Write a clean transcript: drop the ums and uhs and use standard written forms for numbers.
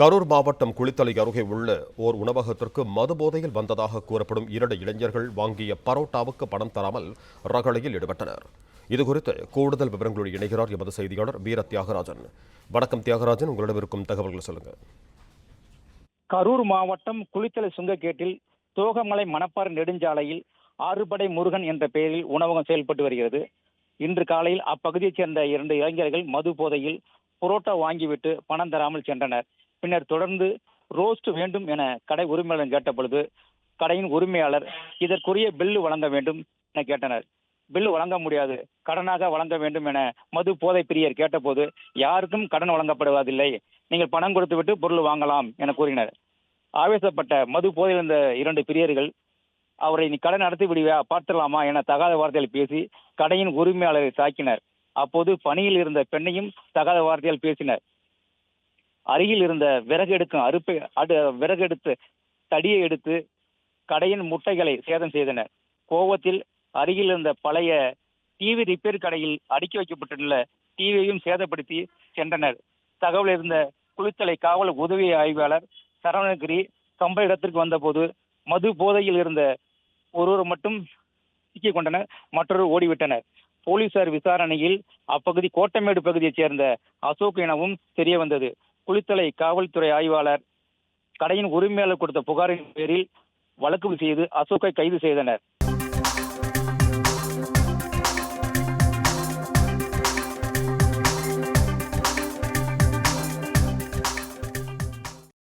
கரூர் மாவட்டம் குளித்தலை அருகே உள்ள ஓர் உணவகத்திற்கு மது போதையில் வந்ததாக கூறப்படும் 2 இளைஞர்கள் வாங்கிய பரோட்டாவுக்கு பணம் தராமல் ரகளையில் ஈடுபட்டனர். இதுகுறித்து கூடுதல் விவரங்களோடு இணைகிறார் எமது செய்தியாளர் வீர தியாகராஜன். வணக்கம் தியாகராஜன், உங்களிடம் இருக்கும் தகவல்களை சொல்லுங்க. கரூர் மாவட்டம் குளித்தலை சுங்கக்கேட்டில் தோகமலை மணப்பாறை நெடுஞ்சாலையில் ஆறுபடை முருகன் என்ற பெயரில் உணவகம் செயல்பட்டு வருகிறது. இன்று காலையில் அப்பகுதியைச் சேர்ந்த 2 இளைஞர்கள் மது போதையில் புரோட்டா வாங்கிவிட்டு பணம் தராமல் சென்றனர். பின்னர் தொடர்ந்து ரோஸ்ட் வேண்டும் என கடை உரிமையாளர் கேட்டபொழுது கடையின் உரிமையாளர் இதற்குரிய பில்லு வழங்க வேண்டும் என கேட்டனர். பில்லு வழங்க முடியாது, கடனாக வழங்க வேண்டும் என மது போதை பிரியர் கேட்டபோது யாருக்கும் கடன் வழங்கப்படுவதில்லை, நீங்கள் பணம் கொடுத்துவிட்டு பொருள் வாங்கலாம் என கூறினர். ஆவேசப்பட்ட மது போதையில் இருந்த 2 பிரியர்கள் அவரை நீ கடன் நடத்தி விடுவியா, பார்த்துடலாமா என தகாத வார்த்தையில் பேசி கடையின் உரிமையாளரை தாக்கினர். அப்போது பணியில் இருந்த பெண்ணையும் தகாத வார்த்தையால் பேசினர். அருகில் இருந்த விறகு எடுத்து தடியை எடுத்து கடையின் முட்டைகளை சேதம் செய்தனர். கோவத்தில் அருகில் இருந்த பழைய டிவி ரிப்பேர் கடையில் அடுக்கி வைக்கப்பட்டுள்ள டிவியையும் சேதப்படுத்தி சென்றனர். தகவல் இருந்த குளித்தலை காவல் உதவி ஆய்வாளர் சரவணகிரி சம்பவ இடத்திற்கு வந்தபோது மது போதையில் இருந்த ஒருவர் மட்டும் சிக்கிக் கொண்டனர், மற்றொரு ஓடிவிட்டனர். போலீசார் விசாரணையில் அப்பகுதி கோட்டமேடு பகுதியைச் சேர்ந்த அசோக் எனவும் தெரிய வந்தது. குளித்தலை காவல்துறை ஆய்வாளர் கடையின் உரிமையாளர் கொடுத்த புகாரின் பேரில் வழக்கு செய்து அசோக்கை கைது செய்தனர்.